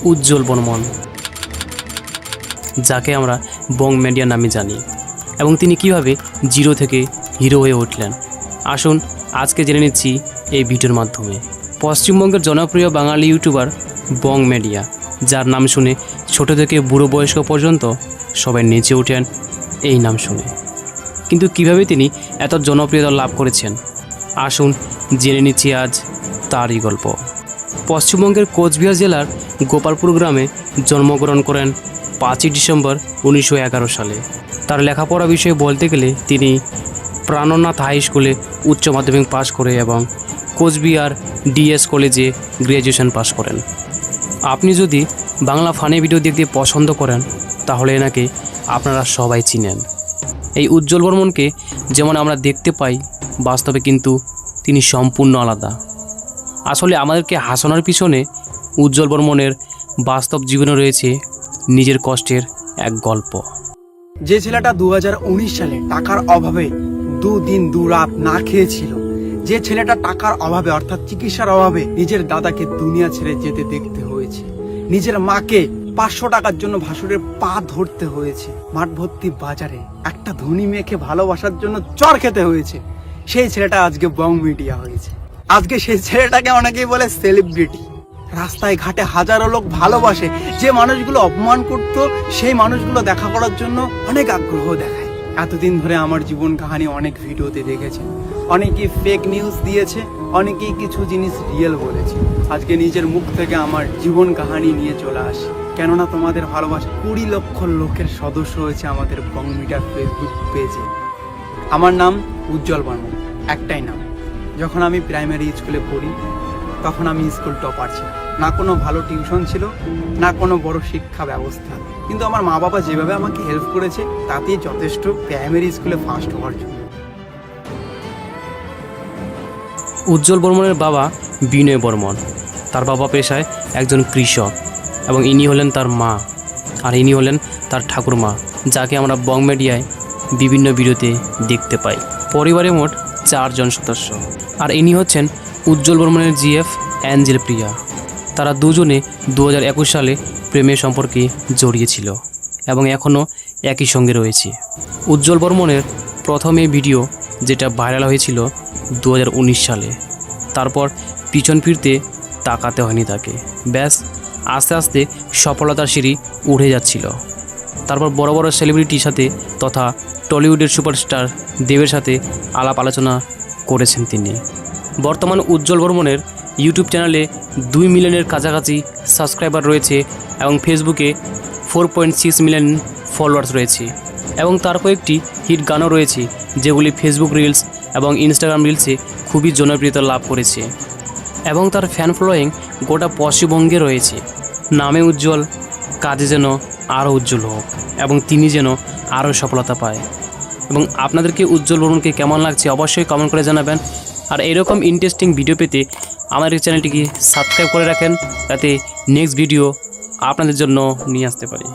উজ্জ্বল বর্মন, যাকে আমরা বং মিডিয়া নামে জানি, এবং তিনি কিভাবে জিরো থেকে হিরো হয়ে উঠলেন। আসুন আজকে জেনে নিচ্ছি এই ভিডিওর মাধ্যমে। পশ্চিমবঙ্গের জনপ্রিয় বাঙালি ইউটিউবার বং মিডিয়া, যার নাম শুনে ছোট থেকে বুড়ো বয়স্ক পর্যন্ত সবাই নেচে ওঠেন এই নাম শুনে। কিন্তু কিভাবে তিনি এত জনপ্রিয়তা লাভ করেছেন, আসুন জেনে নিচ্ছি আজ তারই গল্প। পশ্চিমবঙ্গের কোচবিহার জেলার গোপালপুর গ্রামে জন্মগ্রহণ করেন 5ই ডিসেম্বর 1911 সালে। তার লেখাপড়া বিষয়ে বলতে গেলে তিনি প্রাণনাথ হাই স্কুলে উচ্চ মাধ্যমিক পাশ করে এবং কোচবিহার ডিএস কলেজে গ্র্যাজুয়েশন পাশ করেন। আপনি যদি বাংলা ফানি ভিডিও দেখতে পছন্দ করেন তাহলে এনাকে আপনারা সবাই চিনেন। এই উজ্জ্বল বর্মনকে যেমন আমরা দেখতে পাই, বাস্তবে কিন্তু তিনি সম্পূর্ণ আলাদা। আসলে আমাদেরকে হাসানোর পিছনে উজ্জ্বল বর্মনের বাস্তব জীবনে রয়েছে নিজের কষ্টের এক গল্প। যে ছেলেটা 2019 সালে টাকার অভাবে দুদিন দুরাত না খেয়েছিল, যে ছেলেটা টাকার অভাবে অর্থাৎ চিকিৎসার অভাবে নিজের দাদাকে দুনিয়া ছেড়ে যেতে দেখতে হয়েছে, নিজের মাকে 500 টাকার জন্য ভাসুরের পা ধরতে হয়েছে, মাঠ ভর্তি বাজারে একটা ধনী মেয়েকে ভালোবাসার জন্য চর খেতে হয়েছে, সেই ছেলেটা আজকে বং মিডিয়া হয়েছে। আজকে সেই ছেলেটাকে অনেকেই বলে সেলিব্রিটি। রাস্তায় ঘাটে হাজারো লোক ভালোবাসে, যে মানুষগুলো অপমান করতো সেই মানুষগুলো দেখা করার জন্য অনেক আগ্রহ দেখায়। এতদিন ধরে আমার জীবন কাহিনী অনেক ভিডিওতে দেখেছেন, অনেকেই ফেক নিউজ দিয়েছে, অনেকেই কিছু জিনিস রিয়েল বলেছে। আজকে নিজের মুখ থেকে আমার জীবন কাহিনী নিয়ে চলে আসি, কেননা তোমাদের ভালোবাসা 20 লক্ষ লোকের সদস্য হয়েছে আমাদের বং মিডিয়ার ফেসবুক পেজে। আমার নাম উজ্জ্বল বর্মন, একটাই নাম। যখন আমি প্রাইমারি স্কুলে পড়ি তখন আমি স্কুল টপার ছিলাম, না কোনো ভালো টিউশন ছিল, না কোনো বড় শিক্ষা ব্যবস্থা, কিন্তু আমার মা বাবা যেভাবে আমাকে হেল্প করেছে তাতেই যথেষ্ট প্রাইমারি স্কুলে ফার্স্ট হওয়ার জন্য। উজ্জ্বল বর্মনের বাবা বিনয় বর্মন। তার বাবা পেশায় একজন কৃষক এবং ইনি হলেন তার মা, আর ইনি হলেন তার ঠাকুরমা, যাকে আমরা বং মিডিয়ায় বিভিন্ন ভিডিওতে দেখতে পাই। পরিবারে মোট 4 জন সদস্য, আর ইনি হচ্ছেন উজ্জ্বল বর্মনের জিএফ অ্যাঞ্জেল প্রিয়া। তারা দুজনে 2021 সালে প্রেমের সম্পর্কে জড়িয়েছিল এবং এখনও একই সঙ্গে রয়েছে। উজ্জ্বল বর্মনের প্রথম এই ভিডিও যেটা ভাইরাল হয়েছিল 2019 সালে, তারপর পিছন ফিরতে তাকাতে হয়নি তাকে। ব্যাস আস্তে আস্তে সফলতার সিঁড়ি উঠে যাচ্ছিল। তারপর বড় বড় সেলিব্রিটির সাথে তথা টলিউডের সুপারস্টার দেবের সাথে আলাপ আলোচনা করেছেন তিনি। বর্তমান উজ্জ্বল বর্মনের ইউটিউব চ্যানেলে 2 মিলিয়নের কাছাকাছি সাবস্ক্রাইবার রয়েছে এবং ফেসবুকে 4.6 মিলিয়ন ফলোয়ার্স রয়েছে, এবং তার কয়েকটি হিট গানও রয়েছে যেগুলি ফেসবুক রিলস এবং ইনস্টাগ্রাম রিলসে খুবই জনপ্রিয়তা লাভ করেছে, এবং তার ফ্যান ফলোয়িং গোটা পশ্চিমবঙ্গে রয়েছে। নামে উজ্জ্বল, কাজে যেন আরও উজ্জ্বল হোক এবং তিনি যেন আরও সফলতা পায়। এবং আপনাদেরকে উজ্জ্বল বর্মনকে কেমন লাগছে অবশ্যই কমেন্ট করে জানাবেন। আর এরকম ইন্টারেস্টিং ভিডিও পেতে আমাদের চ্যানেলটিকে সাবস্ক্রাইব করে রাখেন, যাতে নেক্সট ভিডিও আপনাদের জন্য নিয়ে আসতে পারি।